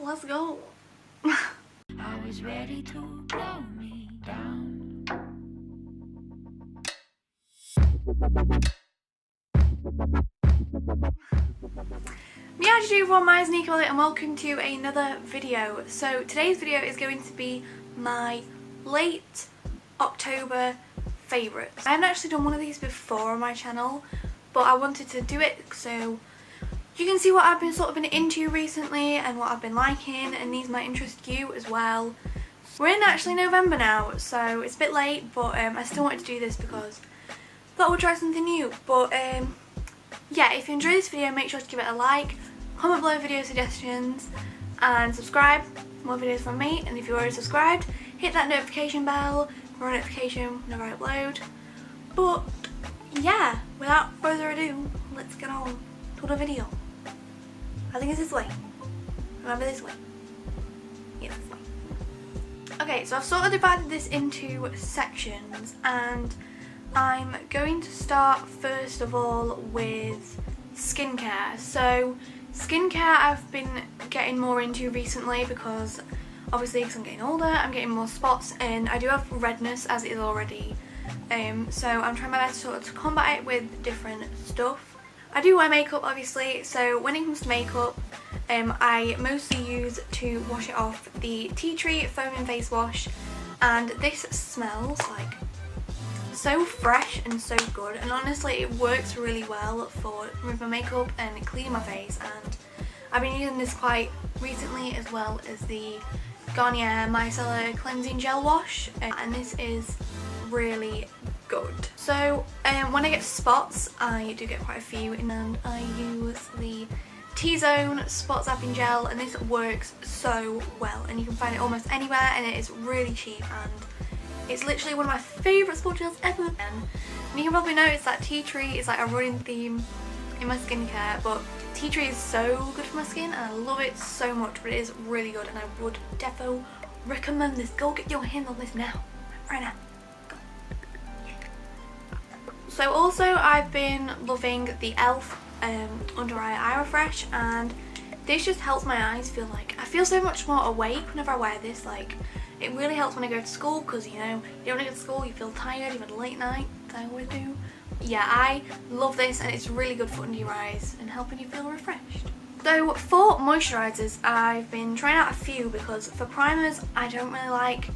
let's go. I was ready to blow me down. Meow everyone, my name is NekoEllie and welcome to another video. So today's video is going to be my late October favourites. I haven't actually done one of these before on my channel, but I wanted to do it so you can see what I've been into recently and what I've been liking, and these might interest you as well. We're in actually November now, so it's a bit late, but I still wanted to do this because I thought we'd try something new. But yeah, if you enjoyed this video, make sure to give it a like, comment below video suggestions, and subscribe for more videos from me. And if you're already subscribed, hit that notification bell for a notification whenever I upload. But yeah, without further ado, let's get on to the video. I think it's this way. Remember, this way. Yeah, this way. Okay, so I've sort of divided this into sections, and I'm going to start first of all with skincare. So skincare I've been getting more into recently because obviously because I'm getting older, I'm getting more spots and I do have redness as it is already. So I'm trying my best to sort of combat it with different stuff. I do wear makeup obviously, so when it comes to makeup, I mostly use to wash it off the Tea Tree Foaming Face Wash, and this smells like so fresh and so good, and honestly it works really well for removing my makeup and cleaning my face. And I've been using this quite recently as well as the Garnier Micellar Cleansing Gel Wash, and this is really good. So when I get spots, I do get quite a few, and I use the T-Zone Spot Zapping Gel, and this works so well, and you can find it almost anywhere, and it is really cheap, and it's literally one of my favourite spot gels ever. And you can probably notice that tea tree is like a running theme in my skincare, but tea tree is so good for my skin and I love it so much. But it is really good and I would defo recommend this. Go get your hands on this now, right now. Go. Yeah. So also I've been loving the e.l.f. Under Eye Refresh, and this just helps my eyes feel like I feel so much more awake whenever I wear this. Like, it really helps when I go to school because, you know, you don't want to go to school, you feel tired, you've had a late night, as I always do. Yeah, I love this and it's really good for under your eyes and helping you feel refreshed. So for moisturisers, I've been trying out a few because for primers, I don't really like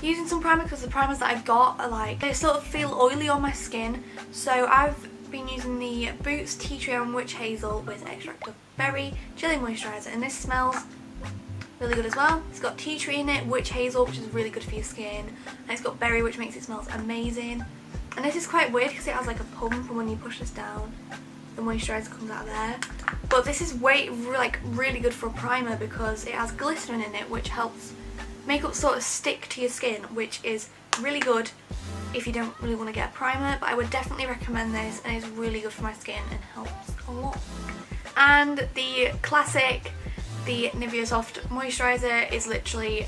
using some primer because the primers that I've got are like, they sort of feel oily on my skin. So I've been using the Boots Tea Tree and Witch Hazel with extract of berry jelly moisturiser, and this smells really good as well. It's got tea tree in it, witch hazel, which is really good for your skin, and it's got berry, which makes it smell amazing. And this is quite weird because it has like a pump, and when you push this down, the moisturiser comes out of there. But this is really good for a primer because it has glycerin in it, which helps makeup sort of stick to your skin, which is really good if you don't really want to get a primer. But I would definitely recommend this, and it's really good for my skin and helps a lot. And the classic, the Nivea Soft Moisturiser is literally,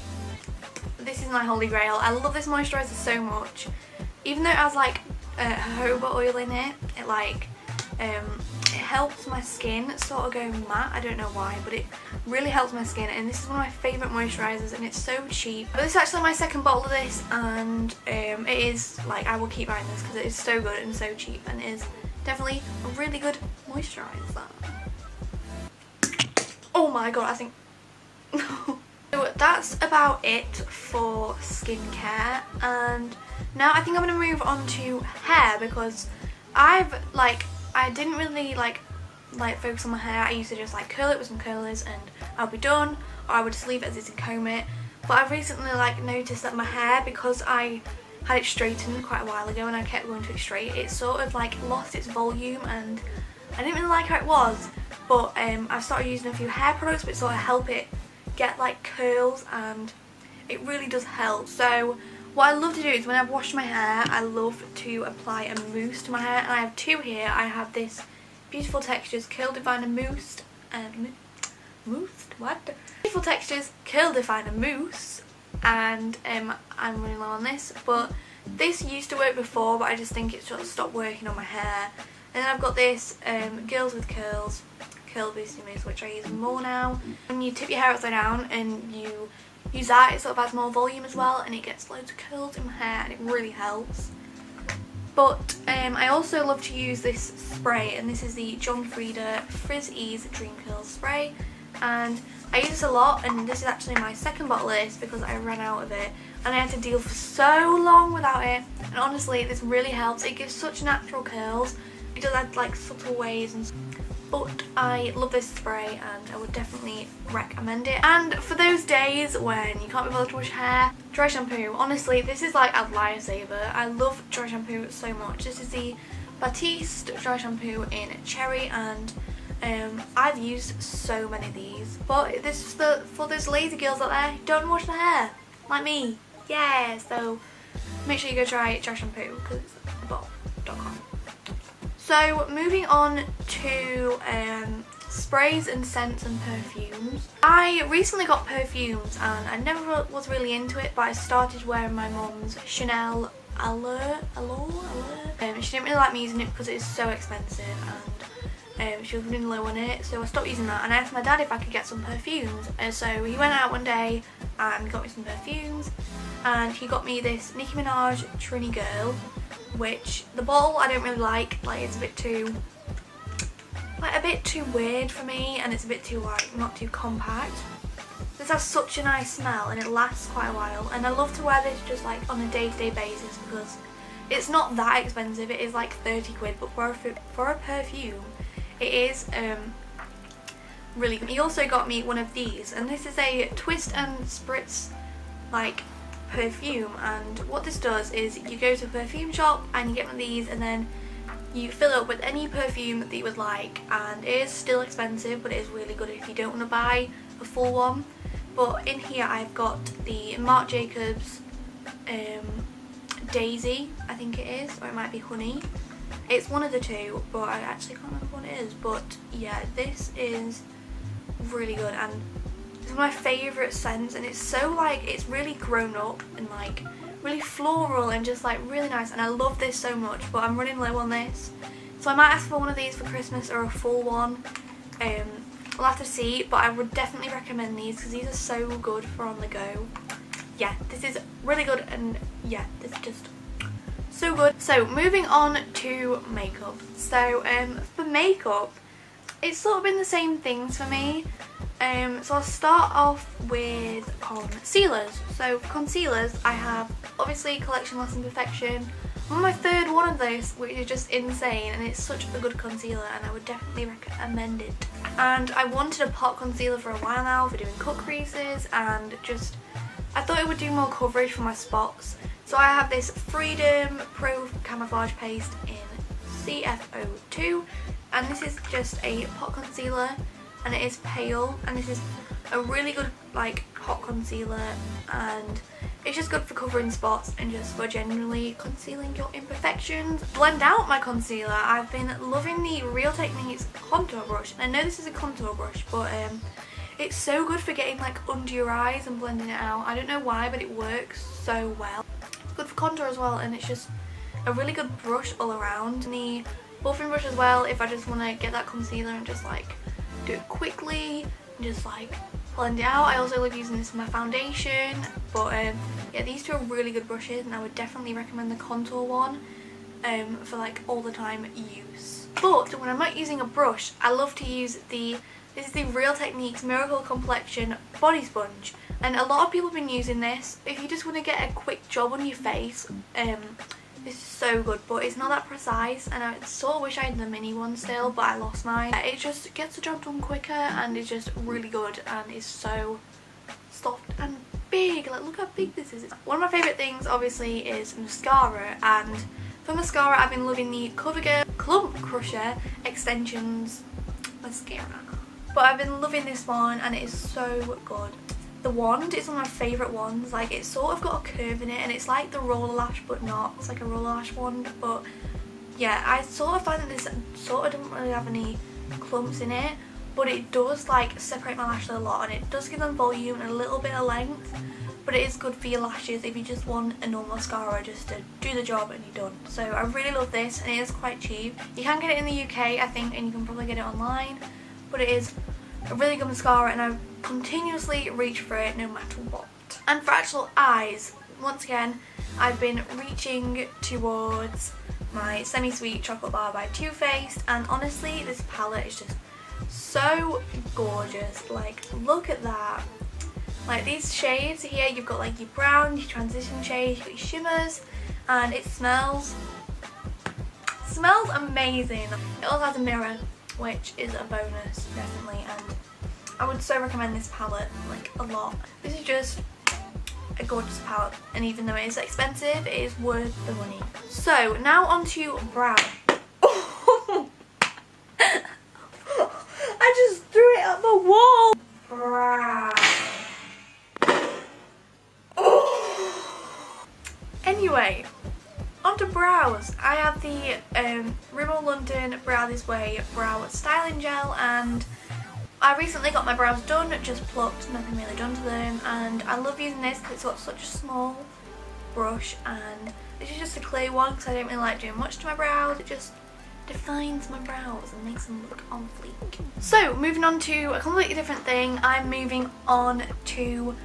this is my holy grail. I love this moisturiser so much. Even though it has like jojoba oil in it, it helps my skin sort of go matte. I don't know why, but it really helps my skin, and this is one of my favourite moisturisers, and it's so cheap. But this is actually my second bottle of this, and it is like, I will keep buying this because it is so good and so cheap, and it is definitely a really good moisturiser. Oh my god, I think so that's about it for skincare, and now I think I'm going to move on to hair because I didn't really focus on my hair. I used to just curl it with some curlers and I'll be done, or I would just leave it as is and comb it. But I've recently noticed that my hair, because I had it straightened quite a while ago and I kept going to it straight, it sort of lost its volume, and I didn't really like how it was. But I've started using a few hair products which sort of help it get curls, and it really does help. So what I love to do is when I've washed my hair, I love to apply a mousse to my hair, and I have two here. I have this Beautiful Textures Curl Definer Mousse and Beautiful Textures Curl Definer Mousse, and I'm running low on this, but this used to work before, but I just think it sort of stopped working on my hair. And then I've got this Girls with Curls curl boosting mousse, which I use more now. When you tip your hair upside down and you use that, it sort of has more volume as well, and it gets loads of curls in my hair, and it really helps. But I also love to use this spray, and this is the John Frieda Frizz Ease Dream Curls Spray, and I use this a lot, and this is actually my second bottle of this because I ran out of it and I had to deal for so long without it, and honestly this really helps. It gives such natural curls. It does add like subtle waves and stuff. But I love this spray and I would definitely recommend it. And for those days when you can't be bothered to wash hair, dry shampoo, honestly this is like a lifesaver. I love dry shampoo so much. This is the Batiste dry shampoo in cherry, and I've used so many of these. But this is for those lazy girls out there who don't wash their hair, like me. Yeah, so make sure you go try dry shampoo because it's bob.com. So moving on to sprays and scents and perfumes. I recently got perfumes and I never was really into it, but I started wearing my mum's Chanel Allure. She didn't really like me using it because it is so expensive, and she was running low on it, so I stopped using that, and I asked my dad if I could get some perfumes. So he went out one day and got me some perfumes, and he got me this Nicki Minaj Trini Girl, which the bottle I don't really like it's a bit too weird for me, and it's a bit too not too compact. This has such a nice smell and it lasts quite a while, and I love to wear this just like on a day-to-day basis because it's not that expensive. It is like 30 quid, but for a perfume it is really good. He also got me one of these, and this is a twist and spritz like perfume, and what this does is you go to a perfume shop and you get one of these, and then you fill it up with any perfume that you would like, and it is still expensive but it is really good if you don't want to buy a full one. But in here I've got the Marc Jacobs Daisy, I think it is, or it might be Honey. It's one of the two, but I actually can't remember what it is. But yeah, this is really good and it's one of my favourite scents, and it's so it's really grown up and really floral and just really nice, and I love this so much. But I'm running low on this, so I might ask for one of these for Christmas or a full one. We'll have to see, but I would definitely recommend these because these are so good for on the go. Yeah, this is really good, and yeah, this is just so good. So moving on to makeup. So for makeup, it's sort of been the same things for me. So I'll start off with concealers. So for concealers, I have obviously Collection Lost in Perfection. I'm on my third one of this, which is just insane, and it's such a good concealer, and I would definitely recommend it. And I wanted a pot concealer for a while now for doing cut creases, and just I thought it would do more coverage for my spots. So I have this Freedom Pro Camouflage Paste in CF02, and this is just a pot concealer, and it is pale, and this is a really good hot concealer, and it's just good for covering spots and just for generally concealing your imperfections. Blend out my concealer. I've been loving the Real Techniques contour brush, and I know this is a contour brush, but it's so good for getting under your eyes and blending it out. I don't know why, but it works so well. It's good for contour as well, and it's just a really good brush all around. And the buffing brush as well, if I just want to get that concealer and just do it quickly and just blend it out. I also love using this in my foundation, but yeah, these two are really good brushes, and I would definitely recommend the contour one for all the time use. But when I'm not using a brush, I love to use this is the Real Techniques Miracle Complexion Body Sponge, and a lot of people have been using this if you just want to get a quick job on your face. This is so good, but it's not that precise, and I sort of wish I had the mini one still, but I lost mine. It just gets the job done quicker, and it's just really good, and it's so soft and big. Look how big this is. One of my favourite things obviously is mascara, and for mascara I've been loving the CoverGirl Clump Crusher Extensions Mascara. But I've been loving this one, and it is so good. The wand is one of my favourite ones. It's sort of got a curve in it, and it's like the roller lash but not. It's like a roller lash wand, but yeah, I sort of find that this sort of doesn't really have any clumps in it, but it does separate my lashes a lot, and it does give them volume and a little bit of length. But it is good for your lashes if you just want a normal mascara just to do the job and you're done. So I really love this, and it is quite cheap. You can get it in the UK, I think, and you can probably get it online. but it is a really good mascara and I continuously reach for it no matter what. And for actual eyes, once again, I've been reaching towards my Semi-Sweet Chocolate Bar by Too Faced, and honestly this palette is just so gorgeous. Like, look at that. Like, these shades here, you've got like your brown, your transition shades, you've got your shimmers, and it smells amazing. It also has a mirror, which is a bonus, definitely, and I would so recommend this palette, like, a lot. This is just a gorgeous palette, and even though it is expensive, it is worth the money. So now onto brow. I just threw it at the wall. Brow. Anyway, onto brows. I have the Rimmel London Brow This Way Brow Styling Gel, and I recently got my brows done, just plucked, nothing really done to them, and I love using this because it's got such a small brush, and this is just a clear one because I don't really like doing much to my brows. It just defines my brows and makes them look on fleek. So moving on to a completely different thing, I'm moving on to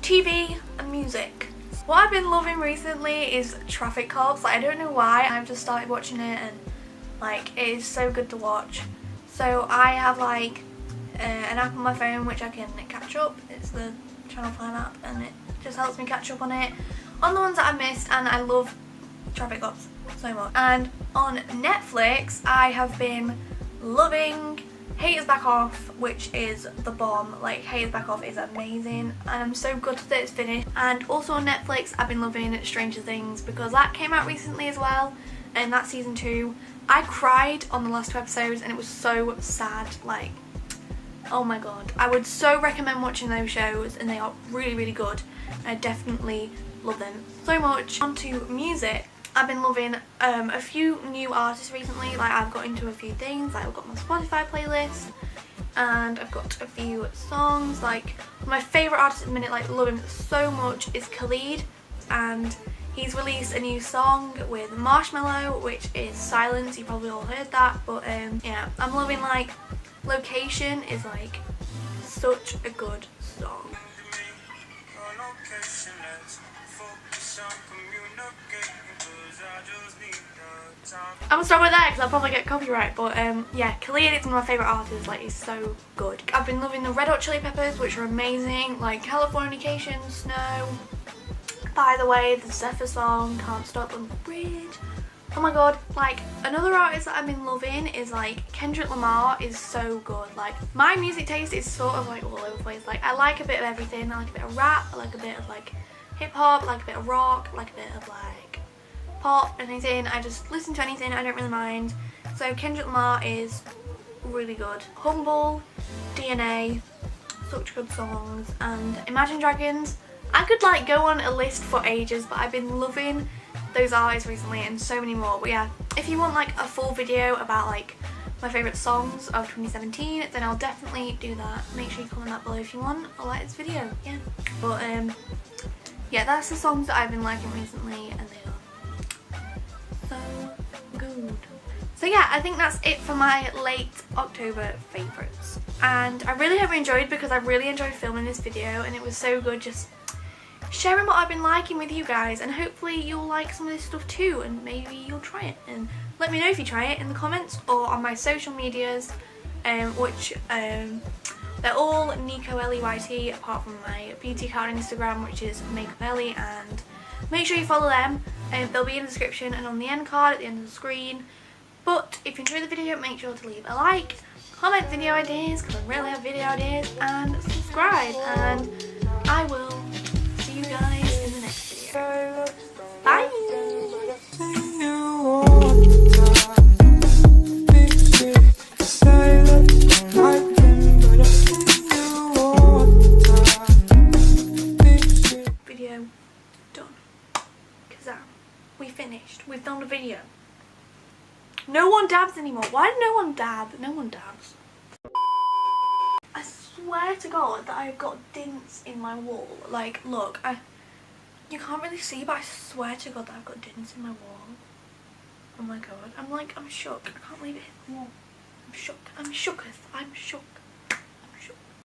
TV and music. What I've been loving recently is Traffic Cops. Like, I don't know why, I've just started watching it and like it is so good to watch. So I have like an app on my phone which I can catch up. It's the Channel 5 app and it just helps me catch up on it, on the ones that I missed, and I love Traffic Cops so much. And on Netflix I have been loving Haters Back Off, which is the bomb. Like, Haters Back Off is amazing and I'm so gutted that it's finished. And also on Netflix I've been loving Stranger Things because that came out recently as well, and that's season 2. I cried on the last 2 episodes and it was so sad. Like, oh my god, I would so recommend watching those shows, and they are really good. I definitely love them so much. On to music. I've been loving a few new artists recently. Like, I've got into a few things. Like, I've got my Spotify playlist and I've got a few songs. Like, my favourite artist at the minute, like, love him so much, is Khalid, and he's released a new song with Marshmello, which is Silence. You probably all heard that, but yeah, I'm loving, like, Location is like such a good song. I'm gonna stop with that because I'll probably get copyright, but yeah, Khalid is one of my favourite artists. Like, he's so good. I've been loving the Red Hot Chili Peppers, which are amazing, like Californication, Snow. By the way, the Zephyr song, Can't Stop on the Bridge. Oh my god, like, another artist that I've been loving is like Kendrick Lamar is so good. Like, my music taste is sort of like all over the place. Like, I like a bit of everything. I like a bit of rap, I like a bit of like hip hop, I like a bit of rock, I like a bit of like pop, anything. I just listen to anything, I don't really mind. So Kendrick Lamar is really good. Humble, DNA, such good songs, and Imagine Dragons. I could like go on a list for ages, but I've been loving those artists recently and so many more. But yeah, if you want like a full video about like my favourite songs of 2017, then I'll definitely do that. Make sure you comment that below if you want. I'll like this video, yeah. But yeah, that's the songs that I've been liking recently, and they are so good. So yeah, I think that's it for my late October favourites. And I really hope you enjoyed, because I really enjoyed filming this video and it was so good just sharing what I've been liking with you guys, and hopefully you'll like some of this stuff too, and maybe you'll try it, and let me know if you try it in the comments or on my social medias, which they're all NekoEllie apart from my beauty account on Instagram, which is NekoEllie, and make sure you follow them. They'll be in the description and on the end card at the end of the screen. But if you enjoyed the video, make sure to leave a like, comment video ideas, because I really have video ideas, and subscribe, and I will see you guys in the next video. Bye! Video done. Kazam. We finished. We've done the video. No one dabs anymore. Why did no one dab? No one dabs. I swear to God that I've got dints in my wall. Like, look, you can't really see, but I swear to God that I've got dints in my wall. Oh my God. I'm shook. I can't believe it hit the wall. I'm shook. I'm shooketh. I'm shook.